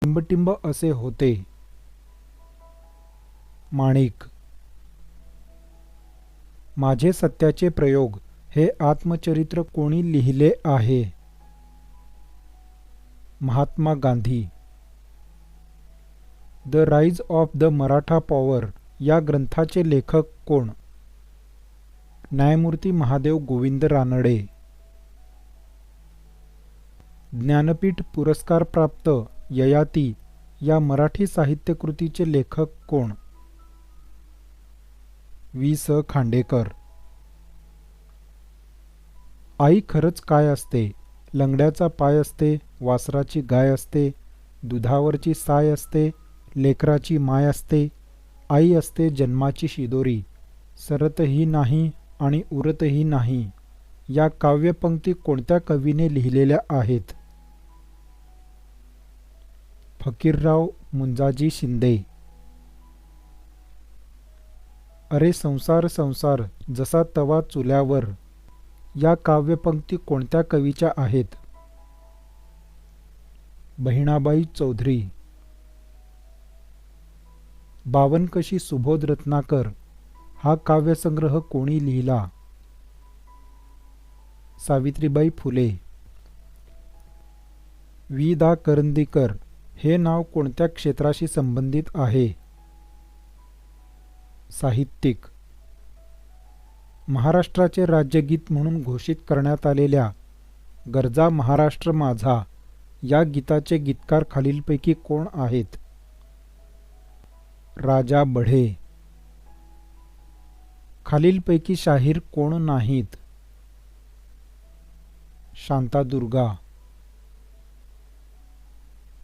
टिंबटिंब असे होते. माणिक. माझे सत्याचे प्रयोग हे आत्मचरित्र कोणी लिहिले आहे? Mahatma Gandhi. The rise of the Maratha power या ग्रंथाचे लेखक कोण? न्यायमूर्ती महादेव गोविंद रानडे. ज्ञानपीठ पुरस्कार प्राप्त ययाती या मराठी साहित्यकृतीचे लेखक कोण? वि. स. खांडेकर. आई खरंच काय असते? लंगड्याचा पाय असते, वासराची गाय असते, दुधावरची साय असते, लेकराची माय असते, आई असते जन्माची शिदोरी, सरतही नाही आणि उरतही नाही. या काव्यपंक्ती कोणत्या कवीने लिहिलेल्या आहेत? फकीरराव मुंजाजी शिंदे. अरे संसार संसार जसा तवा चुल्यावर या काव्यपंक्ती कोणत्या कवीच्या आहेत? बहिणाबाई चौधरी. बावनकशी सुबोध रत्नाकर हा काव्यसंग्रह कोणी लिहिला? सावित्रीबाई फुले. वि. दा. करंदीकर हे नाव कोणत्या क्षेत्राशी संबंधित आहे? साहित्यिक. महाराष्ट्राचे राज्यगीत म्हणून घोषित करण्यात आलेल्या गरजा महाराष्ट्र माझा या गीताचे गीतकार खालीलपैकी कोण आहेत? राजा बढे. खालीलपैकी शाहीर कोण नाहीत? शांतादुर्गा.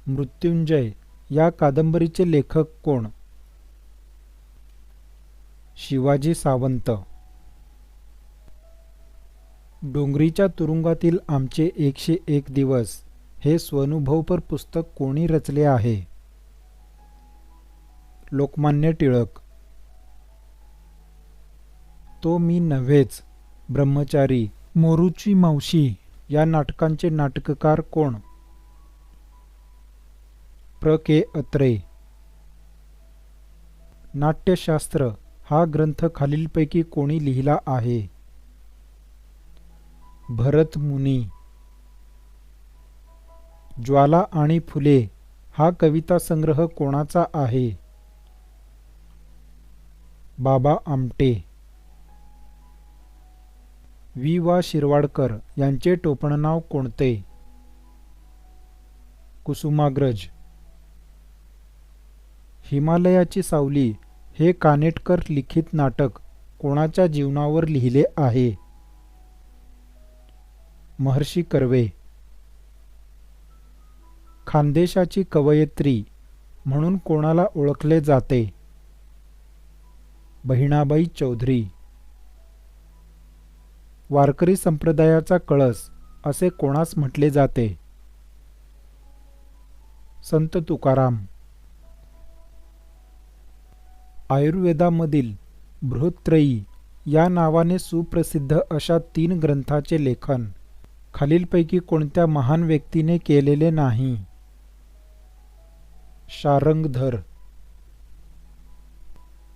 मृत्युंजय या कादंबरीचे लेखक कोण? शिवाजी सावंत. डोंगरीच्या तुरुंगातील आमचे 101 दिवस हे स्वानुभवपर पुस्तक कोणी रचले आहे? लोकमान्य टिळक. तो मी नव्हेच, ब्रह्मचारी, मोरूची मावशी या नाटकांचे नाटककार कोण? प्र. के. अत्रे. नाट्यशास्त्र हा ग्रंथ खालीलपैकी कोणी लिहिला आहे? भरत मुनी. ज्वाला आणि फुले हा कविता संग्रह कोणाचा आहे? बाबा आमटे. वि. वा. शिरवाडकर यांचे टोपणनाव कोणते? कुसुमाग्रज. हिमालयाची सावली हे कानेटकर लिखित नाटक कोणाच्या जीवनावर लिहिले आहे? महर्षी कर्वे. खानदेशाची कवयित्री म्हणून कोणाला ओळखले जाते? बहिणाबाई चौधरी. वारकरी संप्रदायाचा कळस असे कोणास म्हटले जाते? संत तुकाराम. आयुर्वेदामधील बृहत्त्रयी या नावाने सुप्रसिद्ध अशा 3 ग्रंथाचे लेखन खालीलपैकी कोणत्या महान व्यक्तीने केलेले नाही? Sharangdhar.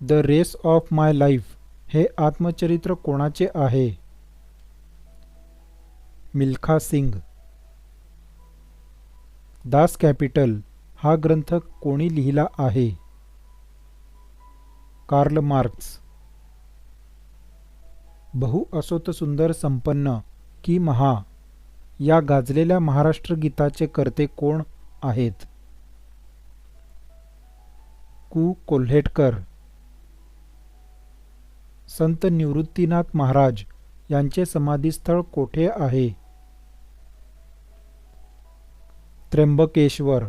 The race of my life हे आत्मचरित्र कोणाचे आहे? मिल्खा सिंग. दास कॅपिटल हा ग्रंथ कोणी लिहिला आहे? Karl Marx. बहु असोत सुंदर संपन्न की महा या गाजलेल्या महाराष्ट्र गीताचे कर्ते कोण आहेत? कु. कोल्हेटकर. संत निवृत्तीनाथ महाराज यांचे समाधीस्थळ कोठे आहे? त्र्यंबकेश्वर.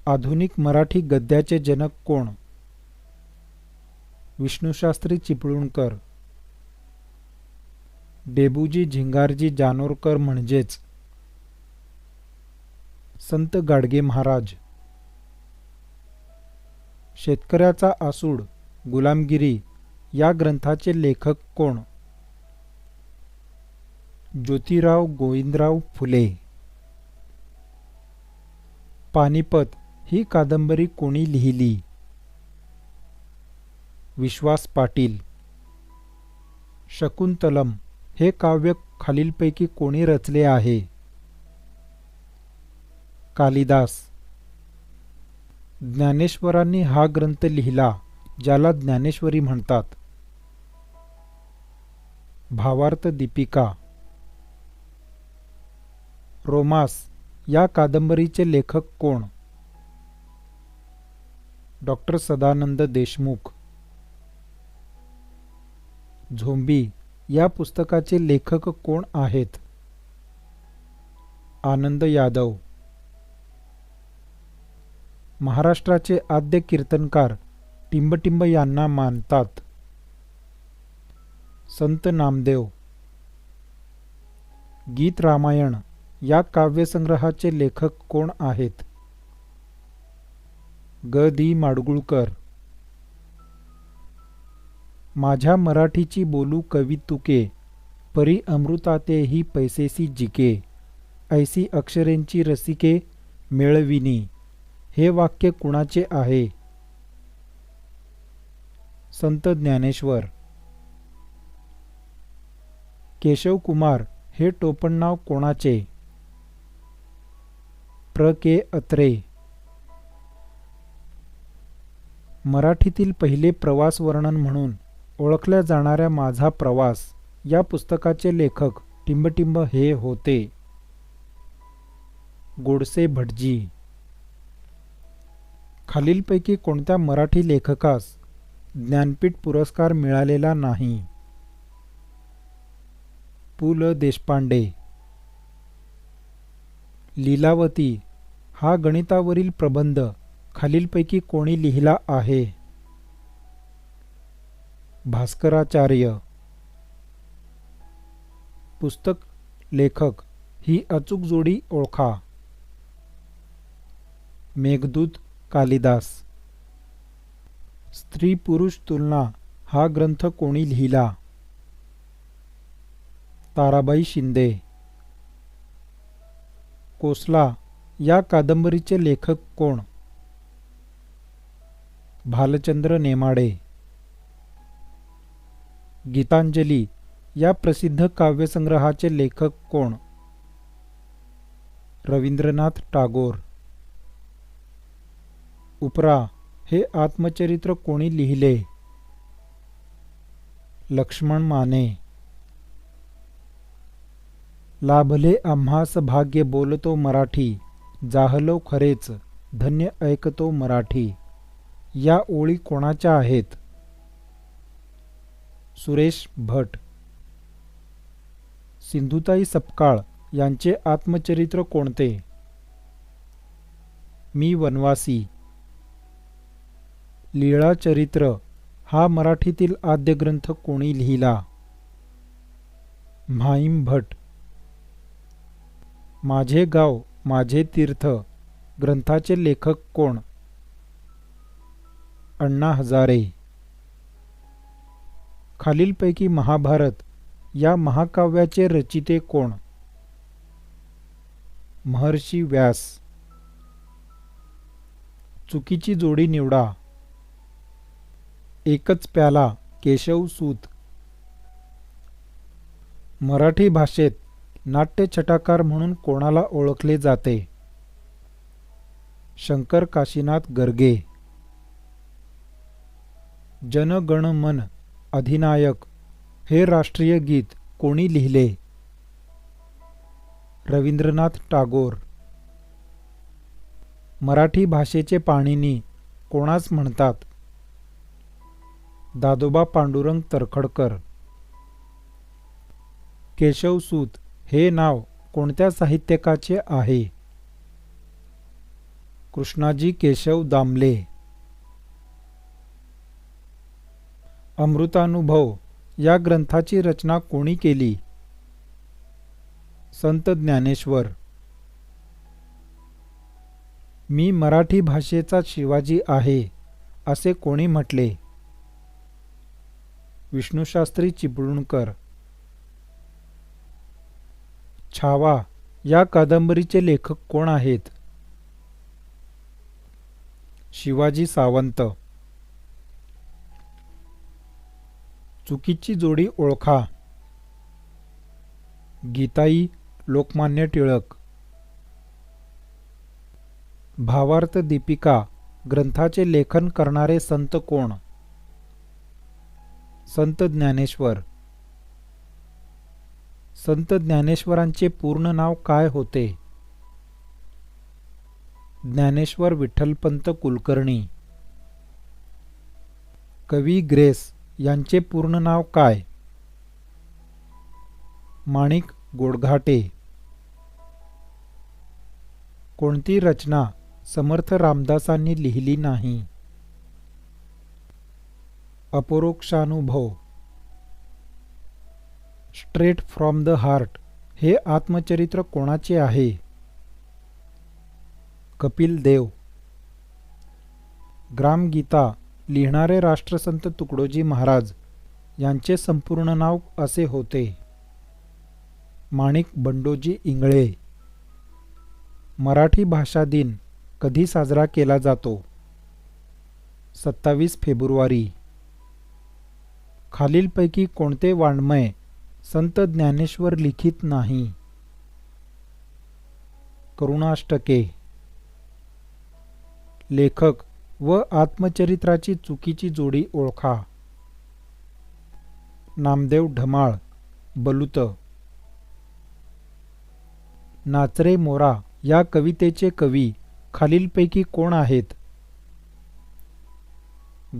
आधुनिक मराठी गद्याचे जनक कोण? विष्णुशास्त्री चिपळूणकर. डेबूजी झिंगारजी जानोरकर म्हणजेच संत गाडगे महाराज. शेतकऱ्याचा आसूड गुलामगिरी या ग्रंथाचे लेखक कोण? ज्योतिराव गोविंदराव फुले. पानिपत ही कादंबरी कोणी लिहिली? विश्वास पाटील. शकुंतलम हे काव्य खालीलपैकी कोणी रचले आहे? कालिदास. ज्ञानेश्वरांनी हा ग्रंथ लिहिला ज्याला ज्ञानेश्वरी म्हणतात. भावार्थ दीपिका. रोमास या कादंबरीचे लेखक कोण? डॉ. सदानंद देशमुख. झोंबी या पुस्तकाचे लेखक कोण आहेत? आनंद यादव. महाराष्ट्राचे आद्य कीर्तनकार टिंबटिंब यांना मानतात. संत नामदेव. गीत रामायण या काव्यसंग्रहाचे लेखक कोण आहेत? ग. दी. माडगूळकर. माझ्या मराठीची बोलू कवितुके, परी अमृतातेही पैसेसी जिके, ऐसी अक्षरेंची रसिके मेळविनी. हे वाक्य कुणाचे आहे? संत ज्ञानेश्वर. केशवकुमार हे टोपणनाव कोणाचे? प्र. के. अत्रे. मराठीतील पहिले प्रवास वर्णन म्हणून ओळखल्या जाणाऱ्या माझा प्रवास या पुस्तकाचे लेखक टिंबटिंब हे होते. गोडसे भटजी. खालीलपैकी कोणत्या मराठी लेखकास ज्ञानपीठ पुरस्कार मिळालेला नाही? पु. ल. देशपांडे. लीलावती हा गणितावरील प्रबंध खालीलपैकी कोणी लिहिला आहे? भास्कराचार्य. पुस्तक लेखक ही अचूक जोडी ओळखा. मेघदूत कालिदास. स्त्री पुरुष तुलना हा ग्रंथ कोणी लिहिला? ताराबाई शिंदे. कोसला या कादंबरीचे लेखक कोण? भालचंद्र नेमाडे. गीतांजली या प्रसिद्ध काव्यसंग्रहाचे लेखक कोण? रवींद्रनाथ टागोर. उपरा हे आत्मचरित्र कोणी लिहिले? लक्ष्मण माने. लाभले आम्हास भाग्य बोलतो मराठी, जाहलो खरेच धन्य ऐकतो मराठी. या ओळी कोणाच्या आहेत? सुरेश भट. सिंधुताई सपकाळ यांचे आत्मचरित्र कोणते? मी वनवासी. लीळाचरित्र हा मराठीतील आद्य ग्रंथ कोणी लिहिला? म्हाईम भट. माझे गाव माझे तीर्थ ग्रंथाचे लेखक कोण? अण्णा हजारे. खालीलपैकी महाभारत या महाकाव्याचे रचिते कोण? महर्षी व्यास. चुकीची जोडी निवडा. एकच प्याला केशवसूत. मराठी भाषेत नाट्यछटाकार म्हणून कोणाला ओळखले जाते? शंकर काशीनाथ गर्गे. जन गण मन अधिनायक हे राष्ट्रीय गीत कोणी लिहिले? रवींद्रनाथ टागोर. मराठी भाषेचे पाणिनी कोणास म्हणतात? दादोबा पांडुरंग तरखडकर. केशवसूत हे नाव कोणत्या साहित्यकाचे आहे? कृष्णाजी केशव दामले. अमृतानुभव या ग्रंथाची रचना कोणी केली? संत ज्ञानेश्वर. मी मराठी भाषेचा शिवाजी आहे असे कोणी म्हटले? विष्णुशास्त्री चिपळूणकर. छावा या कादंबरीचे लेखक कोण आहेत? शिवाजी सावंत. चुकीची जोडी ओळखा. गीताई, लोकमान्य टिळक. भावार्थ दीपिका ग्रंथाचे लेखन करणारे संत कोण? संत ज्ञानेश्वर. संत ज्ञानेश्वरांचे पूर्ण नाव काय होते? ज्ञानेश्वर विठ्ठलपंत कुलकर्णी. कवी ग्रेस यांचे पूर्ण नाव काय? माणिक गोडघाटे. कोणती रचना समर्थ रामदासांनी लिहिली नाही? अपरोक्षानुभव. स्ट्रेट फ्रॉम द हार्ट हे आत्मचरित्र कोणाचे आहे? कपिल देव. ग्रामगीता लिहिणारे राष्ट्रसंत तुकडोजी महाराज यांचे संपूर्ण नाव असे होते? माणिक बंडोजी इंगळे. मराठी भाषा दिन कधी साजरा केला जातो? 27 फेब्रुवारी. खालीलपैकी कोणते वाङ्मय संत ज्ञानेश्वर लिखित नाही? करुणाष्टके. लेखक व आत्मचरित्राची चुकीची जोडी ओळखा. नामदेव ढमाळ, बलुत. नाचरे मोरा या कवितेचे कवी खालीलपैकी कोण आहेत?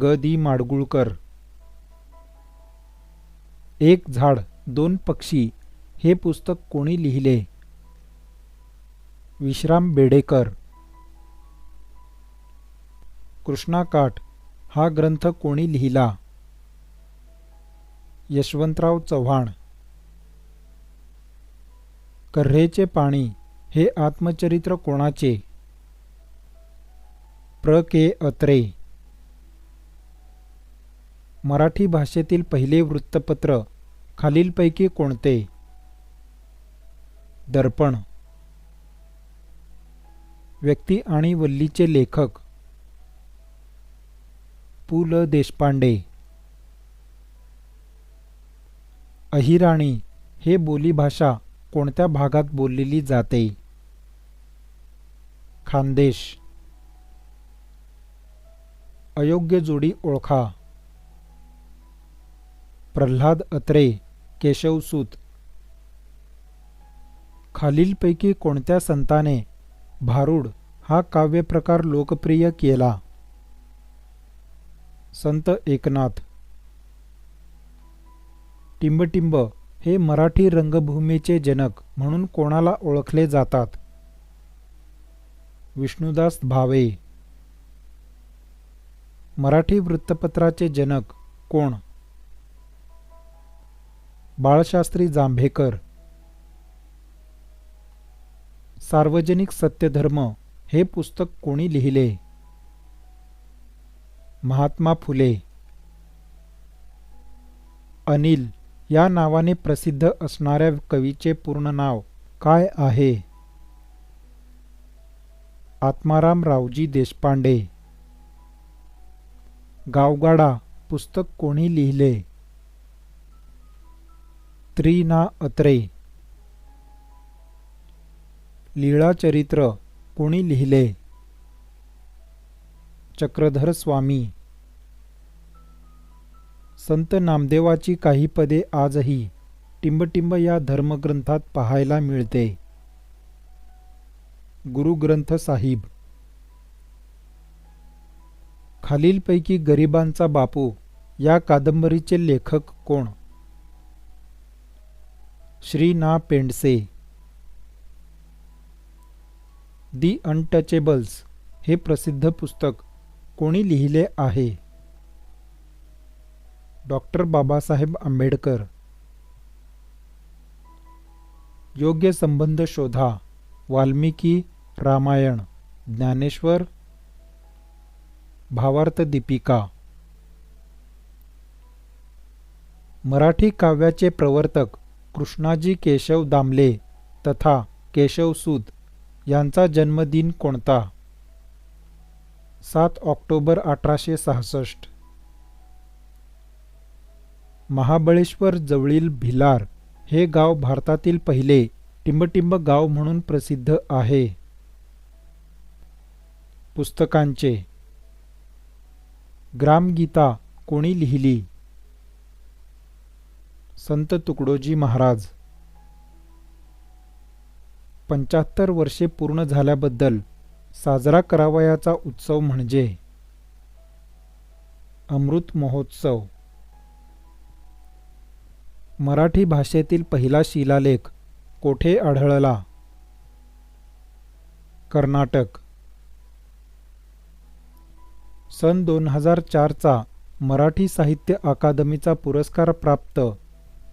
ग. दी. माडगूळकर. एक झाड दोन पक्षी हे पुस्तक कोणी लिहिले? विश्राम बेडेकर. कृष्णाकाठ हा ग्रंथ कोणी लिहिला? यशवंतराव चव्हाण. कऱ्हेचे पाणी हे आत्मचरित्र कोणाचे? प्र. के. अत्रे. मराठी भाषेतील पहिले वृत्तपत्र खालीलपैकी कोणते? दर्पण. व्यक्ती आणि वल्लीचे लेखक? पु. ल. देशपांडे. अहिराणी हे बोलीभाषा कोणत्या भागात बोललेली जाते? खानदेश. अयोग्य जोडी ओळखा. प्रल्हाद अत्रे, केशवसूत. खालीलपैकी कोणत्या संताने भारुड हा काव्यप्रकार लोकप्रिय केला? संत एकनाथ. टिंबटिंब हे मराठी रंगभूमीचे जनक म्हणून कोणाला ओळखले जातात? विष्णुदास भावे. मराठी वृत्तपत्राचे जनक कोण? बाळशास्त्री जांभेकर. सार्वजनिक सत्यधर्म हे पुस्तक कोणी लिहिले? महात्मा फुले. अनिल या नावाने प्रसिद्ध असणाऱ्या कवीचे पूर्ण नाव काय आहे? आत्माराम रावजी देशपांडे. गावगाडा पुस्तक कोणी लिहिले? त्रि. ना. अत्रे. लीळाचरित्र कोणी लिहिले? चक्रधर स्वामी. संत नामदेवाची काही पदे आजही टिंबटिंब या धर्मग्रंथात पाहायला मिळते. गुरुग्रंथ साहिब. खालीलपैकी गरिबांचा बापू या कादंबरीचे लेखक कोण? श्री. ना. पेंडसे. दी अनटचेबल्स हे प्रसिद्ध पुस्तक कोणी लिहिले आहे? डॉक्टर बाबासाहेब आंबेडकर. योग्य संबंध शोधा. वाल्मिकी, रामायण, ज्ञानेश्वर. भावार्थ दीपिका. मराठी काव्याचे प्रवर्तक कृष्णाजी केशव दामले तथा केशवसूत यांचा जन्मदिन कोणता? 7 ऑक्टोबर 1866. महाबळेश्वर जवळील भिलार हे गाव भारतातील पहिले टिंबटिंब गाव म्हणून प्रसिद्ध आहे. पुस्तकांचे. ग्रामगीता कोणी लिहिली? संत तुकडोजी महाराज. 75 वर्षे पूर्ण झाल्याबद्दल साजरा करावयाचा उत्सव म्हणजे? अमृत महोत्सव. मराठी भाषेतील पहिला शिलालेख कोठे आढळला? कर्नाटक. सन 2004चा मराठी साहित्य अकादमीचा पुरस्कार प्राप्त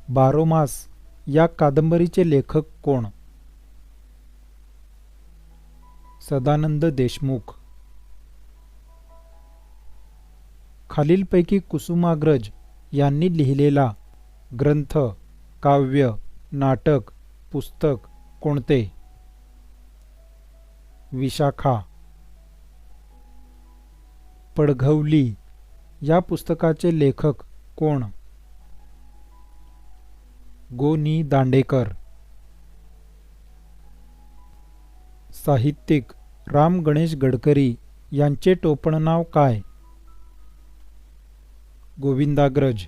बारोमास या कादंबरीचे लेखक कोण? सदानंद देशमुख. खालीलपैकी कुसुमाग्रज यांनी लिहिलेला ग्रंथ, काव्य, नाटक, पुस्तक कोणते? विशाखा. पडघवली या पुस्तकाचे लेखक कोण? गो. नी. दांडेकर. साहित्यिक राम गणेश गडकरी यांचे टोपणनाव काय? गोविंदाग्रज.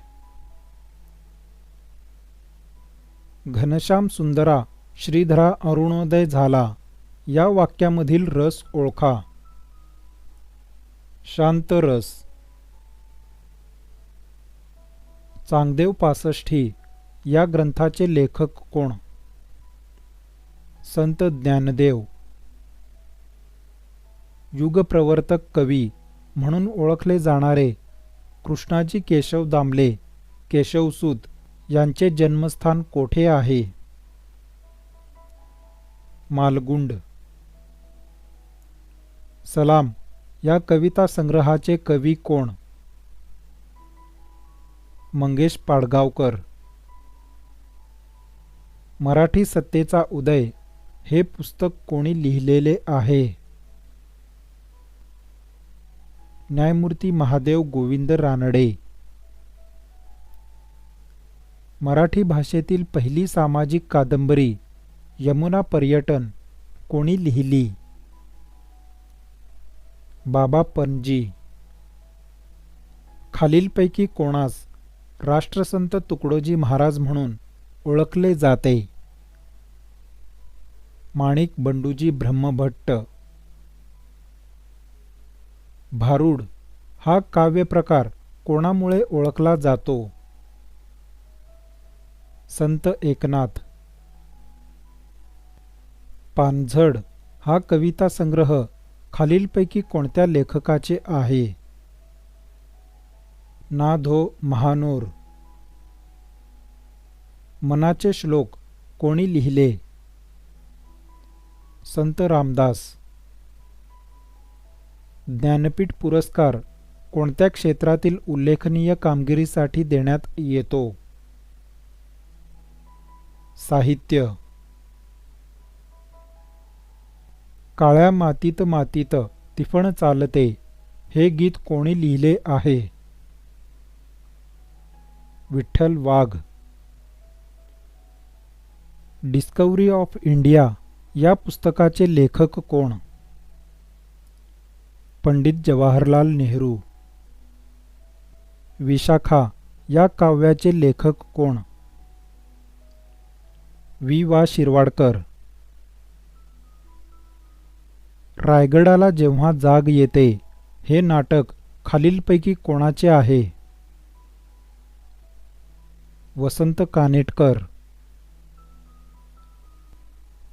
घनश्याम सुंदरा श्रीधरा अरुणोदय झाला या वाक्यामधील रस ओळखा. शांत रस. चांगदेव पासष्टी या ग्रंथाचे लेखक कोण? संत ज्ञानदेव. युगप्रवर्तक कवी म्हणून ओळखले जाणारे कृष्णाजी केशव दामले केशवसूत यांचे जन्मस्थान कोठे आहे? मालगुंड. सलाम या कविता संग्रहाचे कवी कोण? मंगेश पाडगावकर. मराठी सत्तेचा उदय हे पुस्तक कोणी लिहिलेले आहे? न्यायमूर्ती महादेव गोविंद रानडे. मराठी भाषेतील पहिली सामाजिक कादंबरी यमुना पर्यटन कोणी लिहिली? बाबा पणजी. खालीलपैकी कोणास राष्ट्रसंत तुकडोजी महाराज म्हणून ओळखले जाते? माणिक बंडूजी ब्रह्मभट्ट. भारूड हा काव्यप्रकार कोणामुळे ओळखला जातो? संत एकनाथ. पानझड हा कविता संग्रह खालीलपैकी कोणत्या लेखकाचे आहे? ना. धो. महानोर. मनाचे श्लोक कोणी लिहिले? संत रामदास. ज्ञानपीठ पुरस्कार कोणत्या क्षेत्रातील उल्लेखनीय कामगिरीसाठी देण्यात येतो? साहित्य. काळ्या मातीत मातीत तिफण चालते हे गीत कोणी लिहिले आहे? Vitthal Wagh. Discovery of India या पुस्तकाचे लेखक कोण? पंडित जवाहरलाल नेहरू. विशाखा या काव्याचे लेखक कोण? वि. वा. शिरवाडकर. रायगडाला जेव्हा जाग येते हे नाटक खालीलपैकी कोणाचे आहे? वसंत कानेटकर.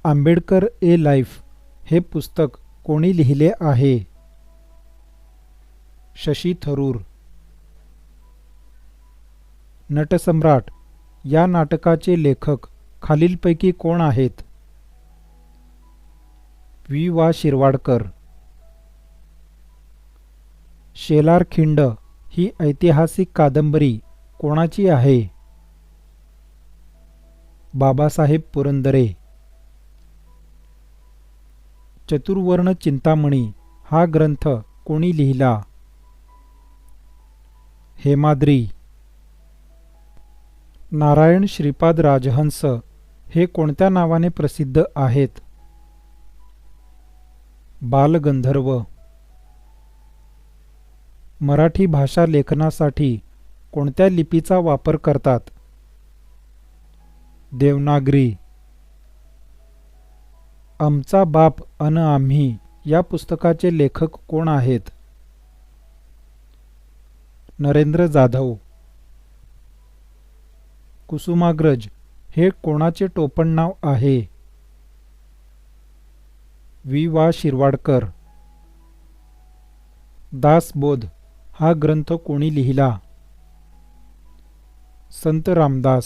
आंबेडकर ए लाईफ हे पुस्तक कोणी लिहिले आहे? शशी थरूर. नटसम्राट या नाटकाचे लेखक खालीलपैकी कोण आहेत? वि. वा. शिरवाडकर. शेलार खिंड ही ऐतिहासिक कादंबरी कोणाची आहे? बाबासाहेब पुरंदरे. चतुर्वर्ण चिंतामणी हा ग्रंथ कोणी लिहिला? हेमाद्री. नारायण श्रीपाद राजहंस हे कोणत्या नावाने प्रसिद्ध आहेत? बालगंधर्व. मराठी भाषा लेखनासाठी कोणत्या लिपीचा वापर करतात? देवनागरी. आमचा बाप अन आम्ही या पुस्तकाचे लेखक कोण आहेत? नरेंद्र जाधव. कुसुमाग्रज हे कोणाचे टोपणनाव आहे? वि. वा. शिरवाडकर. दासबोध हा ग्रंथ कोणी लिहिला? संत रामदास.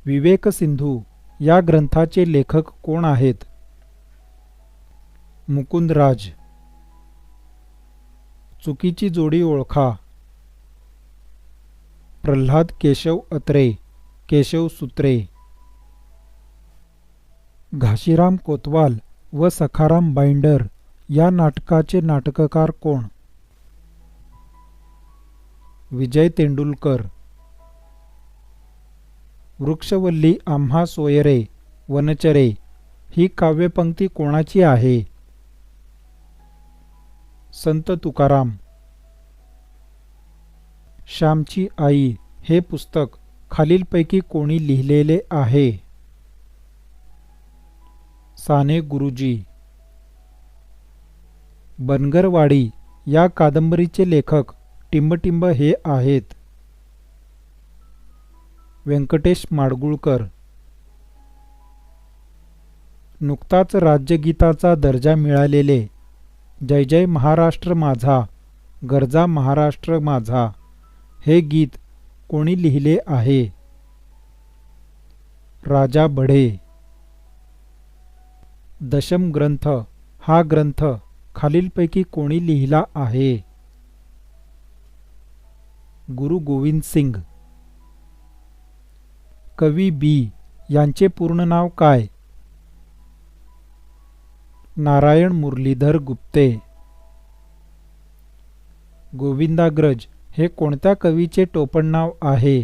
विवेकसिंधू या ग्रंथाचे लेखक कोण आहेत? मुकुंदराज. चुकीची जोडी ओळखा. प्रल्हाद केशव अत्रे, केशवसूत्रे. घाशीराम कोतवाल व सखाराम बाइंडर या नाटकाचे नाटककार कोण? विजय तेंडुलकर. वृक्षवल्ली आम्हा सोयरे वनचरे ही काव्यपंक्ती कोणाची आहे? संत तुकाराम. श्यामची आई हे पुस्तक खालीलपैकी कोणी लिहिलेले आहे? साने गुरुजी. बनगरवाडी या कादंबरीचे लेखक टिंबटिंब हे आहेत? व्यंकटेश माडगुळकर. नुकताच राज्यगीताचा दर्जा मिळालेले जय जय महाराष्ट्र माझा गरजा महाराष्ट्र माझा हे गीत कोणी लिहिले आहे? राजा बढे. दशम ग्रंथ हा ग्रंथ खालीलपैकी कोणी लिहिला आहे? गुरु गोविंद सिंग. कवी बी यांचे पूर्ण नाव काय? नारायण मुरलीधर गुप्ते. गोविंदाग्रज हे कोणत्या कवीचे टोपणनाव आहे?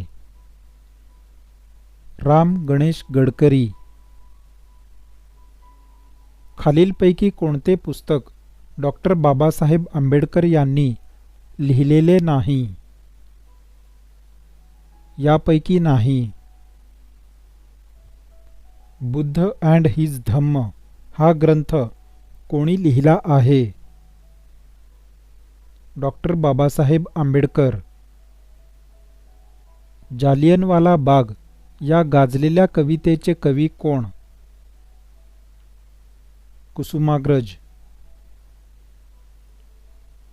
राम गणेश गडकरी. खालीलपैकी कोणते पुस्तक डॉक्टर बाबासाहेब आंबेडकर यांनी लिहिलेले नाही? यापैकी नाही. बुद्ध अँड हिज धम्म हा ग्रंथ कोणी लिहिला आहे? डॉक्टर बाबासाहेब आंबेडकर. जालियनवाला बाग या गाजलेल्या कवितेचे कवी कोण? कुसुमाग्रज.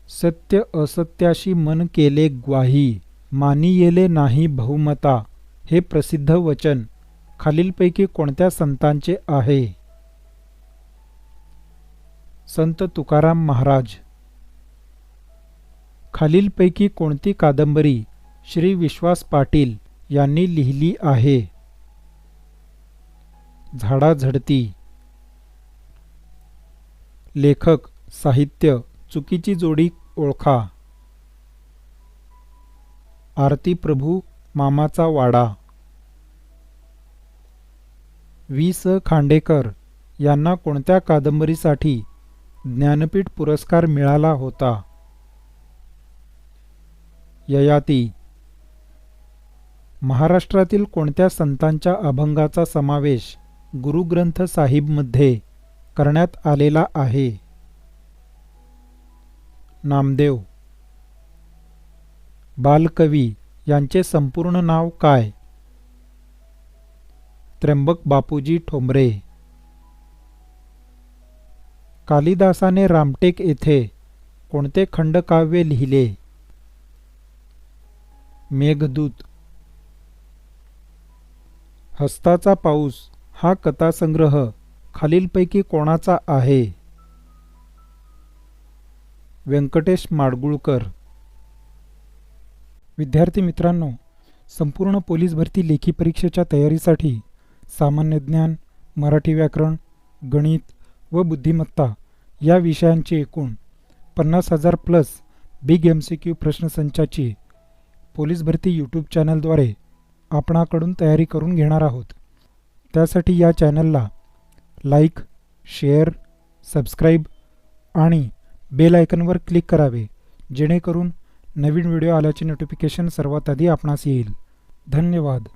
सत्य असत्याशी मन केले ग्वाही मानी येले नाही बहुमता हे प्रसिद्ध वचन खालीलपैकी कोणत्या संतांचे आहे? संत तुकाराम महाराज. खालीलपैकी कोणती कादंबरी श्री विश्वास पाटील यांनी लिहिली आहे? झाडाझडती. लेखक, साहित्य, चुकीची जोडी ओळखा. आरती प्रभू मामाचा वाडा. वि. स. खांडेकर यांना कोणत्या कादंबरीसाठी ज्ञानपीठ पुरस्कार मिळाला होता? ययाती. महाराष्ट्रातील कोणत्या संतांच्या अभंगाचा समावेश गुरुग्रंथ साहिबमध्ये करण्यात आलेला आहे? नामदेव. बालकवी यांचे संपूर्ण नाव काय? त्र्यंबक बापूजी ठोंबरे. कालिदासाने रामटेक येथे कोणते खंडकाव्य लिहिले? मेघदूत. हस्ताचा पाऊस हा कथासंग्रह खालीलपैकी कोणाचा आहे? व्यंकटेश माडगुळकर. विद्यार्थी मित्रांनो, संपूर्ण पोलीस भरती लेखी परीक्षेच्या तयारीसाठी सामान्य ज्ञान, मराठी व्याकरण, गणित व बुद्धिमत्ता या विषयांचे एकूण 50,000 प्लस बिग MCQ प्रश्नसंचाची पोलीस भरती यूट्यूब चॅनलद्वारे आपणाकडून तयारी करून घेणार आहोत. त्यासाठी या चॅनलला लाईक, शेअर, सबस्क्राईब आणि बेल आयकनवर क्लिक करावे, जेणेकरून नवीन व्हिडिओ आल्याचे नोटिफिकेशन सर्वात आधी आपणास येईल. धन्यवाद.